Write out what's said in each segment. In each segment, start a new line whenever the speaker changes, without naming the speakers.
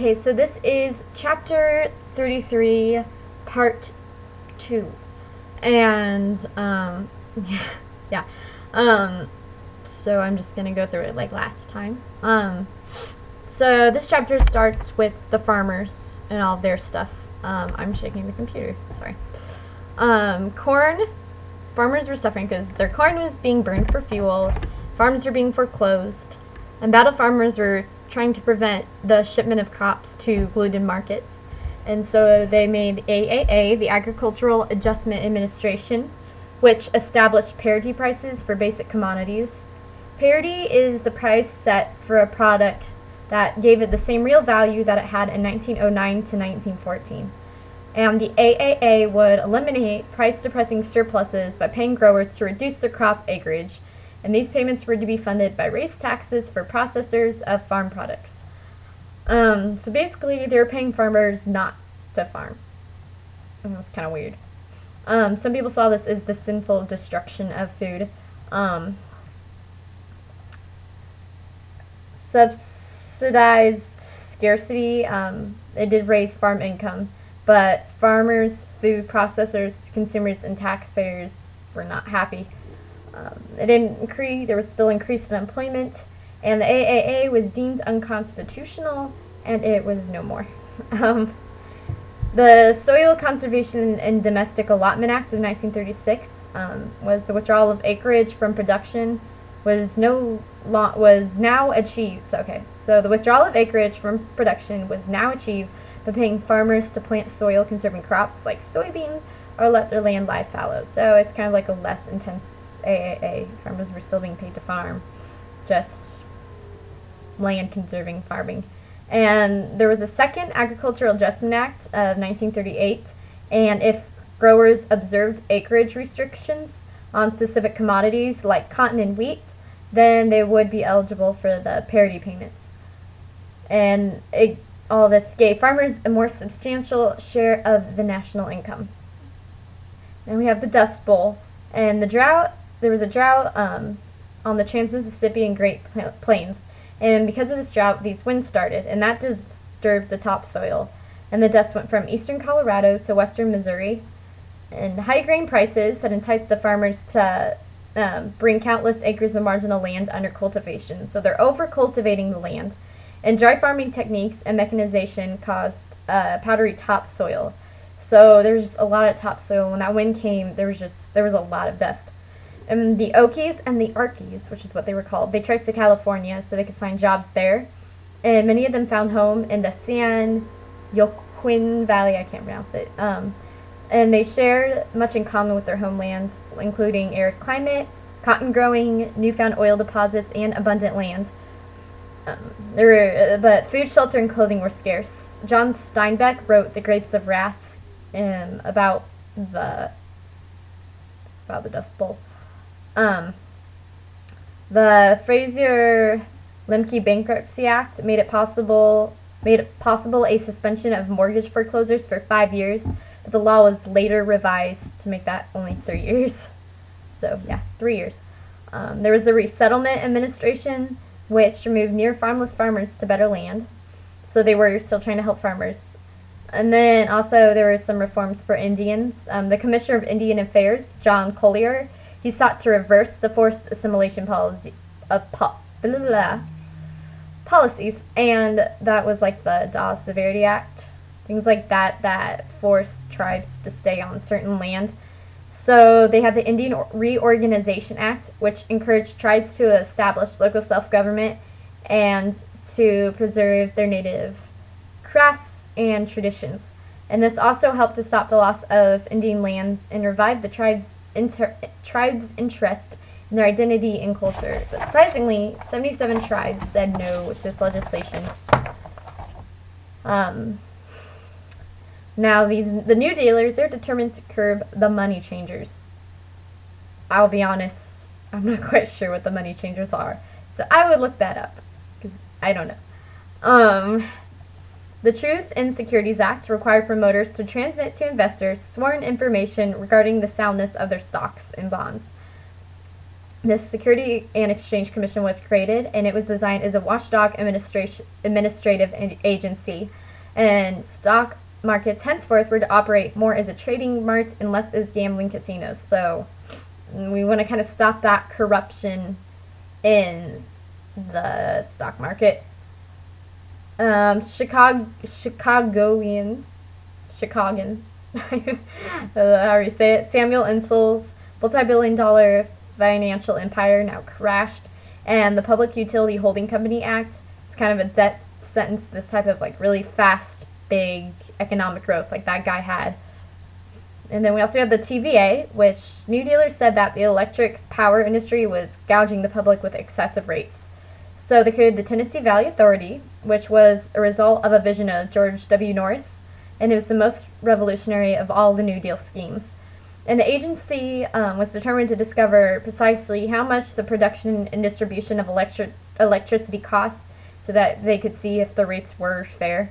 Okay, so this is chapter 33, part 2. And, yeah. So I'm just gonna go through it like last time. So this chapter starts with the farmers and all their stuff. I'm shaking the computer, sorry. Corn, farmers were suffering because their corn was being burned for fuel, farms were being foreclosed, and battle farmers were trying to prevent the shipment of crops to polluted markets. And so they made AAA, the Agricultural Adjustment Administration, which established parity prices for basic commodities. Parity is the price set for a product that gave it the same real value that it had in 1909 to 1914. And the AAA would eliminate price-depressing surpluses by paying growers to reduce their crop acreage, and these payments were to be funded by raised taxes for processors of farm products. So basically, they were paying farmers not to farm. And that's kind of weird. Some people saw this as the sinful destruction of food. Subsidized scarcity, it did raise farm income, but farmers, food processors, consumers, and taxpayers were not happy. It didn't increase, there was still increased unemployment, and the AAA was deemed unconstitutional, and it was no more. The Soil Conservation and Domestic Allotment Act of 1936 was the withdrawal of acreage from production was now achieved. So the withdrawal of acreage from production was now achieved by paying farmers to plant soil conserving crops like soybeans or let their land lie fallow. So it's kind of like a less intense AAA. Farmers were still being paid to farm, just land conserving farming. And there was a second Agricultural Adjustment Act of 1938, and if growers observed acreage restrictions on specific commodities like cotton and wheat, then they would be eligible for the parity payments. And all this gave farmers a more substantial share of the national income. And we have the Dust Bowl. And the drought, there was a drought on the Trans-Mississippi and Great Plains. And because of this drought, these winds started, and that disturbed the topsoil. And the dust went from eastern Colorado to western Missouri. And high grain prices had enticed the farmers to bring countless acres of marginal land under cultivation. So they're over-cultivating the land. And dry farming techniques and mechanization caused powdery topsoil. So there was just a lot of topsoil. When that wind came, there was a lot of dust. And the Okies and the Arkies, which is what they were called, they trekked to California so they could find jobs there. And many of them found home in the San Joaquin Valley, I can't pronounce it. And they shared much in common with their homelands, including arid climate, cotton growing, newfound oil deposits, and abundant land. But food, shelter, and clothing were scarce. John Steinbeck wrote *The Grapes of Wrath* about the Dust Bowl. The Fraser-Lemke Bankruptcy Act made possible a suspension of mortgage foreclosures for 5 years, but the law was later revised to make that only 3 years. So yeah, 3 years. There was the Resettlement Administration, which removed near farmless farmers to better land. So they were still trying to help farmers. And then also there were some reforms for Indians. The Commissioner of Indian Affairs, John Collier, he sought to reverse the forced assimilation policies, and that was like the Dawes Severity Act, things like that forced tribes to stay on certain land. So they had the Indian Reorganization Act, which encouraged tribes to establish local self-government and to preserve their native crafts and traditions. And this also helped to stop the loss of Indian lands and revive the tribe's interest in their identity and culture. But surprisingly, 77 tribes said no to this legislation. Now, the New Dealers are determined to curb the money changers. I'll be honest, I'm not quite sure what the money changers are, so I would look that up, because I don't know. The Truth in Securities Act required promoters to transmit to investors sworn information regarding the soundness of their stocks and bonds. The Securities and Exchange Commission was created, and it was designed as a watchdog administrative agency, and stock markets henceforth were to operate more as a trading mart and less as gambling casinos. So we want to kind of stop that corruption in the stock market. Chicagoan, however you say it, Samuel Insull's multi-billion-dollar financial empire now crashed, and the Public Utility Holding Company Act is kind of a death sentence to this type of like really fast, big economic growth like that guy had. And then we also have the TVA, which New Dealers said that the electric power industry was gouging the public with excessive rates. So they created the Tennessee Valley Authority, which was a result of a vision of George W. Norris, and it was the most revolutionary of all the New Deal schemes. And the agency was determined to discover precisely how much the production and distribution of electricity costs so that they could see if the rates were fair.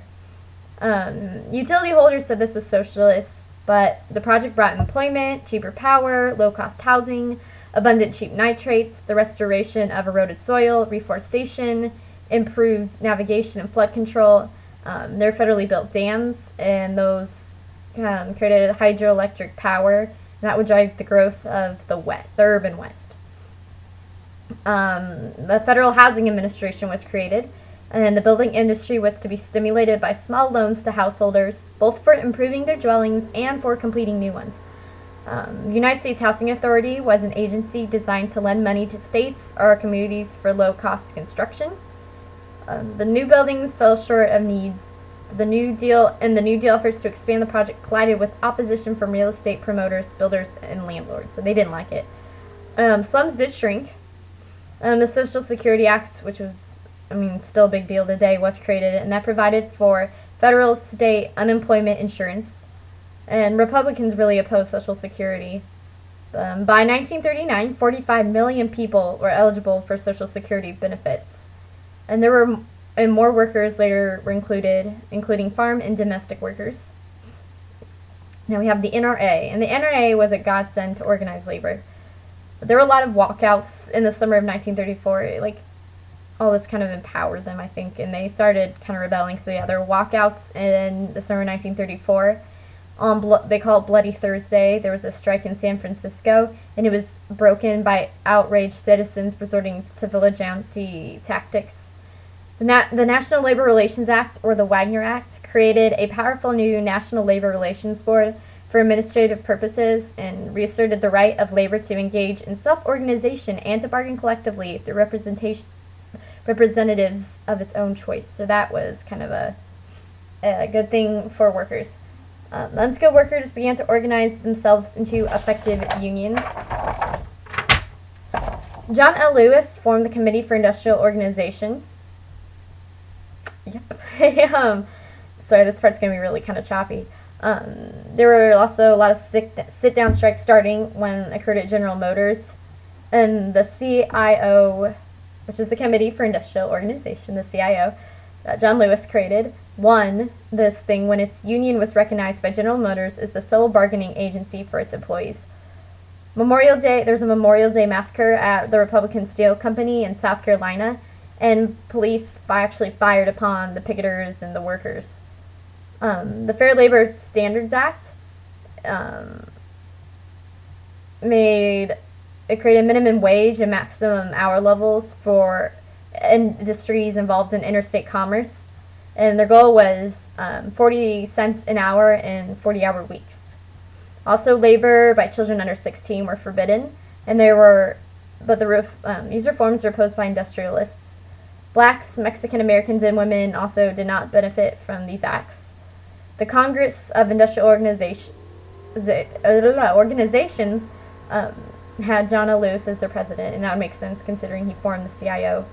Utility holders said this was socialist, but the project brought employment, cheaper power, low-cost housing, abundant cheap nitrates, the restoration of eroded soil, reforestation, improved navigation and flood control. There were federally built dams, and those created hydroelectric power, and that would drive the growth of the urban West. The Federal Housing Administration was created, and the building industry was to be stimulated by small loans to householders, both for improving their dwellings and for completing new ones. The United States Housing Authority was an agency designed to lend money to states or communities for low-cost construction. The new buildings fell short of needs. The New Deal efforts to expand the project collided with opposition from real estate promoters, builders, and landlords, so they didn't like it. Slums did shrink. The Social Security Act, which was, still a big deal today, was created, and that provided for federal state unemployment insurance. And Republicans really opposed Social Security. By 1939, 45 million people were eligible for Social Security benefits. And there were more workers later were included, including farm and domestic workers. Now we have the NRA, and the NRA was a godsend to organized labor. There were a lot of walkouts in the summer of 1934. Like, all this kind of empowered them, I think, and they started kind of rebelling. So yeah, there were walkouts in the summer of 1934. They call it Bloody Thursday. There was a strike in San Francisco, and it was broken by outraged citizens resorting to vigilante tactics. The National Labor Relations Act, or the Wagner Act, created a powerful new National Labor Relations Board for administrative purposes and reasserted the right of labor to engage in self-organization and to bargain collectively through representatives of its own choice. So that was kind of a good thing for workers. Unskilled workers began to organize themselves into effective unions. John L. Lewis formed the Committee for Industrial Organization. Yep. Sorry, this part's going to be really kind of choppy. There were also a lot of sit-down strikes starting when occurred at General Motors. And the CIO, which is the Committee for Industrial Organization, the CIO, that John Lewis created, won this thing when its union was recognized by General Motors as the sole bargaining agency for its employees. Memorial Day, there was a Memorial Day massacre at the Republican Steel Company in South Carolina, and police actually fired upon the picketers and the workers. The Fair Labor Standards Act created minimum wage and maximum hour levels for industries involved in interstate commerce, and their goal was 40 cents an hour and 40-hour weeks. Also, labor by children under 16 were forbidden, and these reforms were opposed by industrialists. Blacks, Mexican Americans, and women also did not benefit from these acts. The Congress of Industrial Organizations had John L. Lewis as their president, and that would make sense considering he formed the CIO.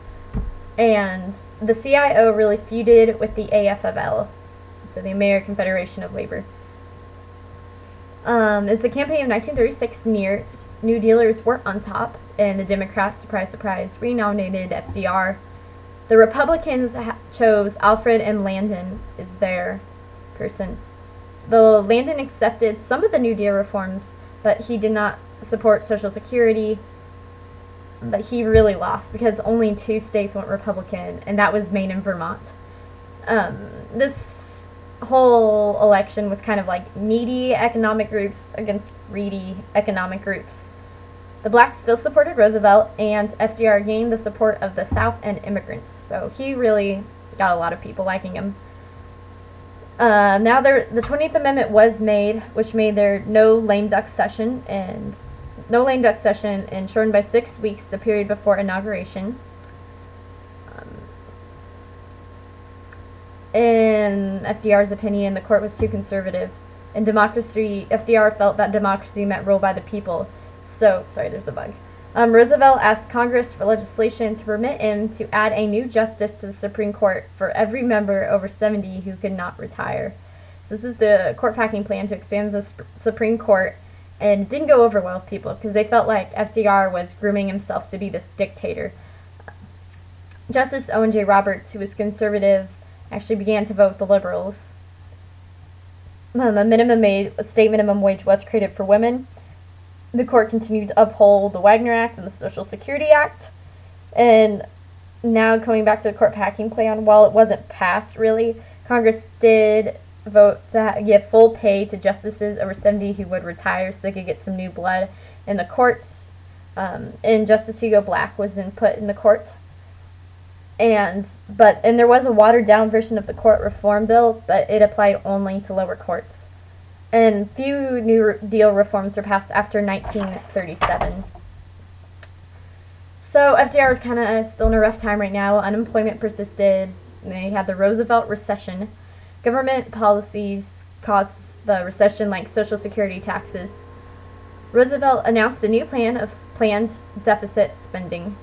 And the CIO really feuded with the AFL, so the American Federation of Labor. As the campaign of 1936 neared, New Dealers were on top, and the Democrats, surprise, surprise, renominated FDR. The Republicans chose Alfred M. Landon as their person. Though Landon accepted some of the New Deal reforms, but he did not support Social Security. but he really lost because only 2 states went Republican, and that was Maine and Vermont. This whole election was kind of like needy economic groups against greedy economic groups. The blacks still supported Roosevelt, and FDR gained the support of the South and immigrants, so he really got a lot of people liking him. Now the 20th Amendment was made, which made there no lame duck session, and shortened by 6 weeks the period before inauguration. In FDR's opinion, the court was too conservative. In democracy, FDR felt that democracy meant rule by the people. So, sorry, there's a bug. Roosevelt asked Congress for legislation to permit him to add a new justice to the Supreme Court for every member over 70 who could not retire. So this is the court packing plan to expand the Supreme Court, and it didn't go over well with people because they felt like FDR was grooming himself to be this dictator. Justice Owen J. Roberts, who was conservative, actually began to vote with the liberals. A state minimum wage was created for women. The court continued to uphold the Wagner Act and the Social Security Act. And now coming back to the court packing plan, while it wasn't passed really, Congress did vote to give full pay to justices over 70 who would retire so they could get some new blood in the courts. And Justice Hugo Black was then put in the court. And there was a watered down version of the court reform bill, but it applied only to lower courts. And few New Deal reforms were passed after 1937. So FDR was kind of still in a rough time right now. Unemployment persisted. They had the Roosevelt recession. Government policies caused the recession, like Social Security taxes. Roosevelt announced a new plan of planned deficit spending.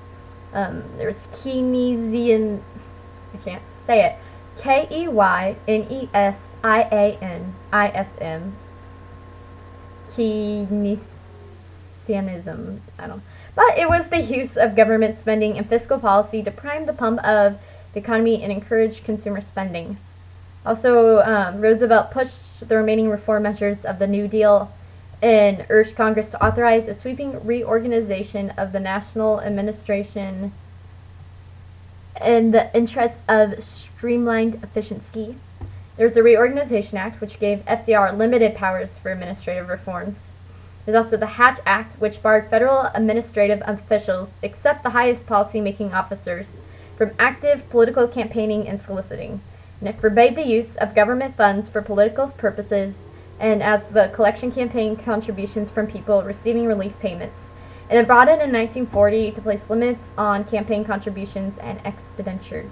There was Keynesianism. Keynesianism. Keynesianism. I don't know. But it was the use of government spending and fiscal policy to prime the pump of the economy and encourage consumer spending. Also, Roosevelt pushed the remaining reform measures of the New Deal and urged Congress to authorize a sweeping reorganization of the national administration in the interest of streamlined efficiency. There was the Reorganization Act, which gave FDR limited powers for administrative reforms. There's also the Hatch Act, which barred federal administrative officials, except the highest policy-making officers, from active political campaigning and soliciting. And it forbade the use of government funds for political purposes and as the collection campaign contributions from people receiving relief payments. And it brought in 1940 to place limits on campaign contributions and expenditures.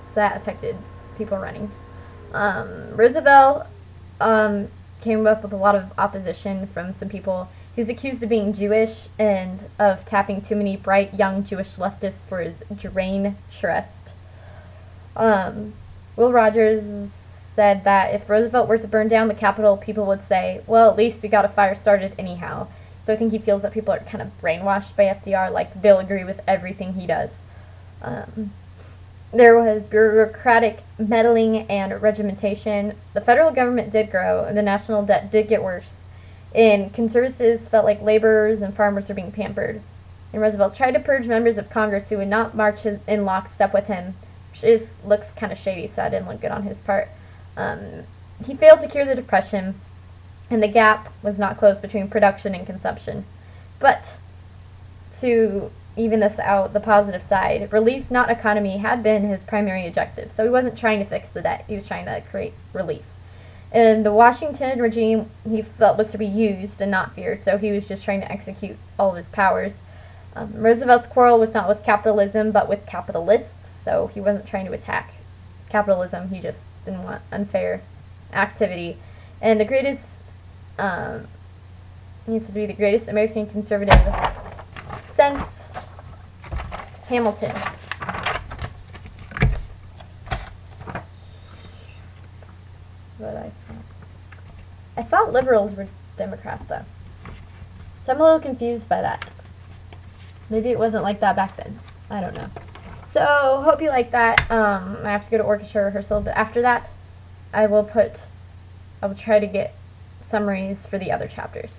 So that affected people running. Roosevelt came up with a lot of opposition from some people. He was accused of being Jewish and of tapping too many bright young Jewish leftists for his drain trust. Will Rogers said that if Roosevelt were to burn down the Capitol, people would say, well, at least we got a fire started anyhow. So I think he feels that people are kind of brainwashed by FDR, like they'll agree with everything he does. There was bureaucratic meddling and regimentation. The federal government did grow, and the national debt did get worse. And conservatives felt like laborers and farmers were being pampered. And Roosevelt tried to purge members of Congress who would not march in lockstep with him, which looks kind of shady, so that didn't look good on his part. He failed to cure the Depression, and the gap was not closed between production and consumption. But to even this out, the positive side, relief, not economy, had been his primary objective. So he wasn't trying to fix the debt. He was trying to create relief. And the Washington regime, he felt, was to be used and not feared, so he was just trying to execute all of his powers. Roosevelt's quarrel was not with capitalism, but with capitalists, so he wasn't trying to attack capitalism. He just didn't want unfair activity. And the greatest, he needs to be the greatest American conservative since Hamilton. But I thought liberals were Democrats, though. So I'm a little confused by that. Maybe it wasn't like that back then. I don't know. So, hope you like that. I have to go to orchestra rehearsal, but after that, I will try to get summaries for the other chapters.